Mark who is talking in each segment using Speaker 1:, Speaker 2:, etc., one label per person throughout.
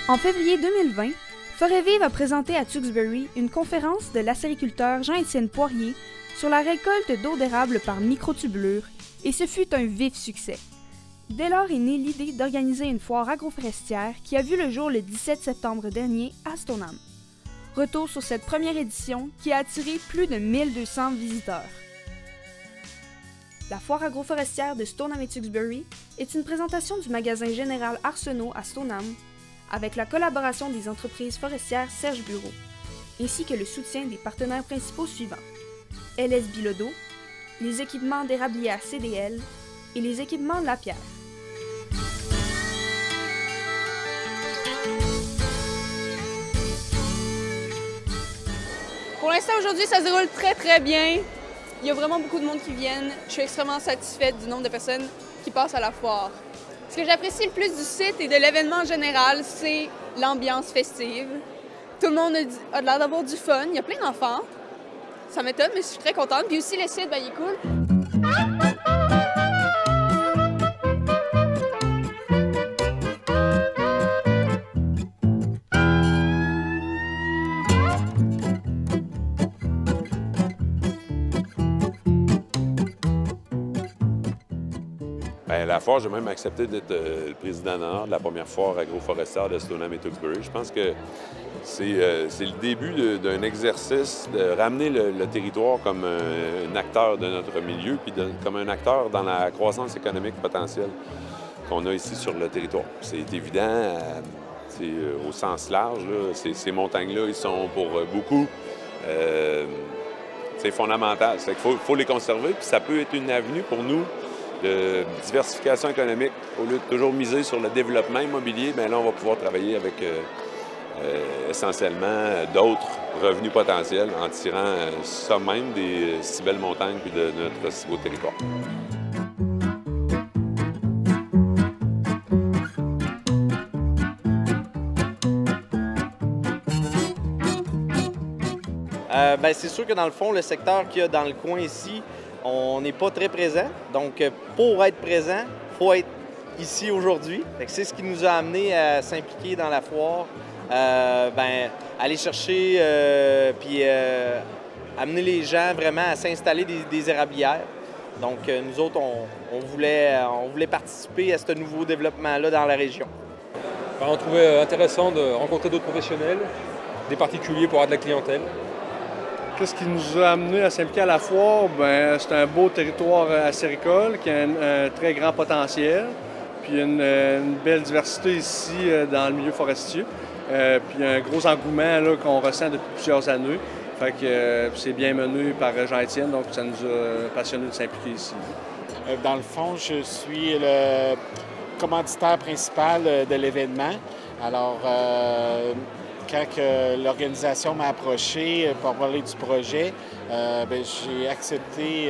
Speaker 1: En février 2020, Forêt Vive a présenté à Tewksbury une conférence de l'acériculteur Jean-Étienne Poirier sur la récolte d'eau d'érable par microtubulure, et ce fut un vif succès. Dès lors est née l'idée d'organiser une foire agroforestière qui a vu le jour le 17 septembre dernier à Stoneham. Retour sur cette première édition qui a attiré plus de 1200 visiteurs. La foire agroforestière de Stoneham et Tewksbury est une présentation du magasin général Arsenault à Stoneham, avec la collaboration des entreprises forestières Serge Bureau, ainsi que le soutien des partenaires principaux suivants: LS Bilodeau, les équipements d'érablière CDL et les équipements de la Pierre.
Speaker 2: Pour l'instant, aujourd'hui, ça se déroule très bien. Il y a vraiment beaucoup de monde qui viennent. Je suis extrêmement satisfaite du nombre de personnes qui passent à la foire. Ce que j'apprécie le plus du site et de l'événement en général, c'est l'ambiance festive. Tout le monde a l'air d'avoir du fun. Il y a plein d'enfants. Ça m'étonne, mais je suis très contente. Puis aussi, le site, il est cool.
Speaker 3: Bien, la foire, j'ai même accepté d'être le président d'honneur de la première foire agroforestière de Stoneham et Tewksbury. Je pense que c'est le début d'un exercice de ramener le territoire comme un acteur de notre milieu, puis comme un acteur dans la croissance économique potentielle qu'on a ici sur le territoire. C'est évident, au sens large, là, ces montagnes-là, ils sont pour beaucoup fondamentales. Il faut les conserver, puis ça peut être une avenue pour nous de diversification économique. Au lieu de toujours miser sur le développement immobilier, bien là, on va pouvoir travailler avec essentiellement d'autres revenus potentiels en tirant ça même des si belles montagnes puis de notre si beau territoire.
Speaker 4: C'est sûr que dans le fond, le secteur qu'il y a dans le coin ici, on n'est pas très présent. Donc, pour être présent, il faut être ici aujourd'hui. C'est ce qui nous a amené à s'impliquer dans la foire, aller chercher puis amener les gens vraiment à s'installer des érablières. Donc, nous autres, on voulait participer à ce nouveau développement-là dans la région.
Speaker 5: On trouvait intéressant de rencontrer d'autres professionnels, des particuliers pour avoir de la clientèle.
Speaker 6: Qu'est-ce qui nous a amené à s'impliquer à la foire? C'est un beau territoire acéricole qui a un très grand potentiel, puis une belle diversité ici dans le milieu forestier, puis un gros engouement qu'on ressent depuis plusieurs années. Fait que c'est bien mené par Jean-Étienne, donc ça nous a passionnés de s'impliquer ici.
Speaker 7: Dans le fond, je suis le commanditaire principal de l'événement. Alors, quand l'organisation m'a approché pour parler du projet, j'ai accepté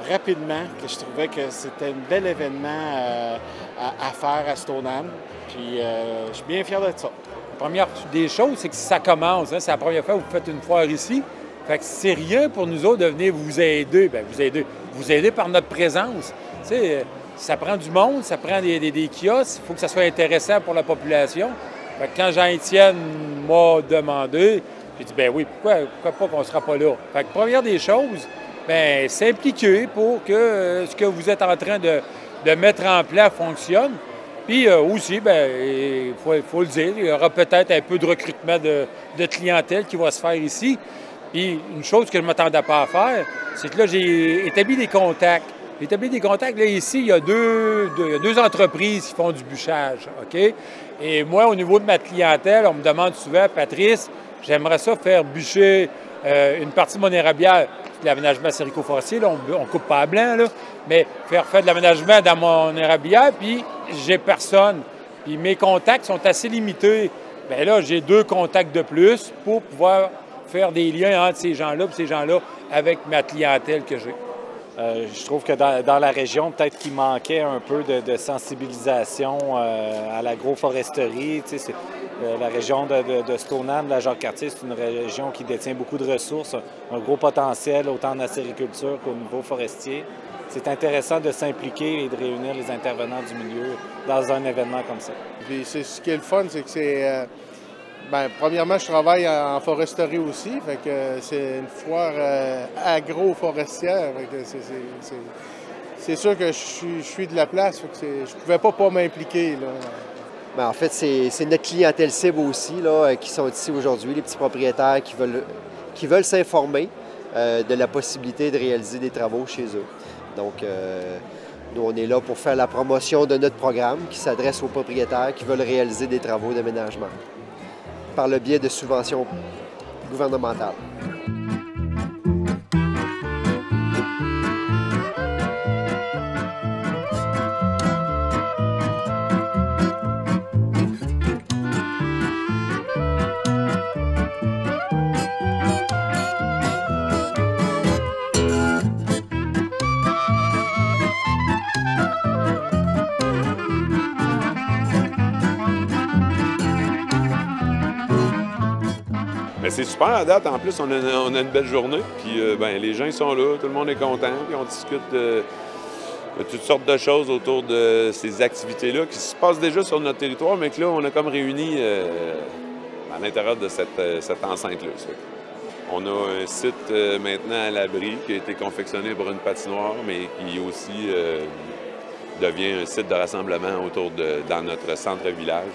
Speaker 7: rapidement que je trouvais que c'était un bel événement à faire à Stoneham. Puis je suis bien fier de ça.
Speaker 5: La première des choses, c'est que ça commence. Hein? C'est la première fois que vous faites une foire ici. Fait que c'est rien pour nous autres de venir vous aider. Vous aider par notre présence. T'sais, ça prend du monde, ça prend des kiosques. Il faut que ça soit intéressant pour la population. Fait que quand Jean-Étienne m'a demandé, j'ai dit, ben oui, pourquoi pas qu'on ne sera pas là? Fait que première des choses, s'impliquer pour que ce que vous êtes en train de mettre en place fonctionne. Puis aussi, il faut le dire, il y aura peut-être un peu de recrutement de clientèle qui va se faire ici. Puis une chose que je ne m'attendais pas à faire, c'est que là, j'ai établi des contacts. Là, ici, il y a deux entreprises qui font du bûchage, OK? Et moi, au niveau de ma clientèle, on me demande souvent, Patrice, j'aimerais ça faire bûcher une partie de mon érablière. De l'aménagement sérico-forestier, là, on coupe pas à blanc, là, mais faire de l'aménagement dans mon érablière, puis j'ai personne. Puis mes contacts sont assez limités. Bien là, j'ai 2 contacts de plus pour pouvoir faire des liens entre ces gens-là et ces gens-là avec ma clientèle que j'ai.
Speaker 8: Je trouve que dans la région, peut-être qu'il manquait un peu de sensibilisation à l'agroforesterie. Tu sais, la région de Stoneham, la Jacques-Cartier, c'est une région qui détient beaucoup de ressources, un gros potentiel autant en acériculture qu'au niveau forestier. c'est intéressant de s'impliquer et de réunir les intervenants du milieu dans un événement comme ça.
Speaker 9: Puis ce qui est le fun, c'est que c'est... premièrement, je travaille en foresterie aussi, fait que c'est une foire agro-forestière. C'est sûr que je suis de la place, fait que je pouvais pas m'impliquer, là.
Speaker 10: Bien, en fait, c'est notre clientèle cible aussi, là, qui sont ici aujourd'hui, les petits propriétaires qui veulent s'informer de la possibilité de réaliser des travaux chez eux. Donc, nous, on est là pour faire la promotion de notre programme qui s'adresse aux propriétaires qui veulent réaliser des travaux d'aménagement par le biais de subventions gouvernementales.
Speaker 3: C'est super à date. En plus, on a une belle journée. Puis les gens ils sont là, tout le monde est content. Puis on discute de toutes sortes de choses autour de ces activités-là qui se passent déjà sur notre territoire, mais que là, on a comme réuni à l'intérieur de cette enceinte-là. On a un site maintenant à l'abri qui a été confectionné pour une patinoire, mais qui aussi devient un site de rassemblement dans notre centre-village.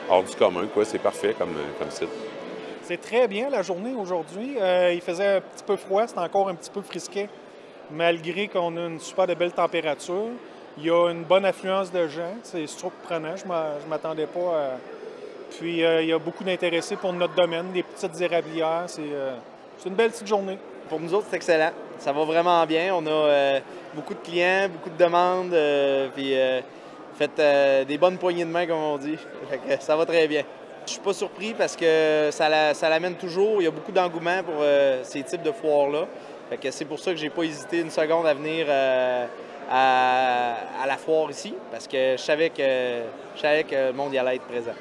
Speaker 3: Hors du commun, quoi. C'est parfait comme site.
Speaker 11: C'est très bien la journée aujourd'hui. Il faisait un petit peu froid, c'était encore un petit peu frisquet, malgré qu'on a une super de belle température. Il y a une bonne affluence de gens, c'est surprenant, je ne m'attendais pas à... Puis il y a beaucoup d'intéressés pour notre domaine, des petites érablières, c'est une belle petite journée.
Speaker 4: Pour nous autres, c'est excellent. Ça va vraiment bien. On a beaucoup de clients, beaucoup de demandes, puis faites des bonnes poignées de main, comme on dit. Fait que ça va très bien. Je suis pas surpris parce que ça l'amène toujours. Il y a beaucoup d'engouement pour ces types de foires-là. C'est pour ça que j'ai pas hésité une seconde à venir à la foire ici, parce que je savais que le monde y allait être présent.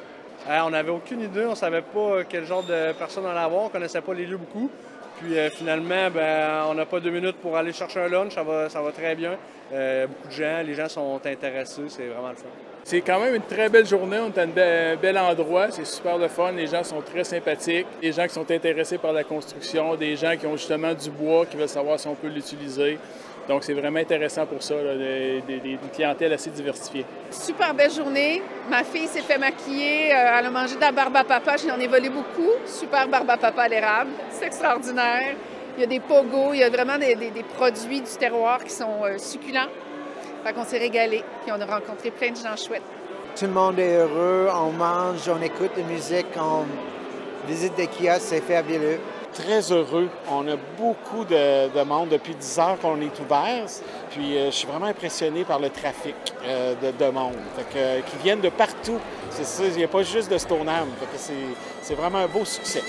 Speaker 6: On n'avait aucune idée, on ne savait pas quel genre de personnes on allait avoir, on ne connaissait pas les lieux beaucoup. Puis finalement, on n'a pas 2 minutes pour aller chercher un lunch, ça va très bien. Beaucoup de gens, les gens sont intéressés, c'est vraiment le fun.
Speaker 12: C'est quand même une très belle journée, on est à un bel endroit, c'est super le fun, les gens sont très sympathiques, des gens qui sont intéressés par la construction, des gens qui ont justement du bois, qui veulent savoir si on peut l'utiliser. Donc c'est vraiment intéressant pour ça, une clientèle assez diversifiée.
Speaker 2: Super belle journée, ma fille s'est fait maquiller, elle a mangé de la barbe à papa, j'en ai volé beaucoup, super barbe à papa à l'érable, c'est extraordinaire. Il y a des pogos, il y a vraiment des produits du terroir qui sont succulents. Fait qu'on s'est régalé, puis on a rencontré plein de gens chouettes.
Speaker 13: Tout le monde est heureux, on mange, on écoute de musique, on visite des kiosques, c'est fabuleux.
Speaker 7: Très heureux. On a beaucoup de monde depuis 10 heures qu'on est ouvert. Puis je suis vraiment impressionné par le trafic de monde. Qui viennent de partout. C'est ça, il n'y a pas juste de Stoneham. C'est vraiment un beau succès.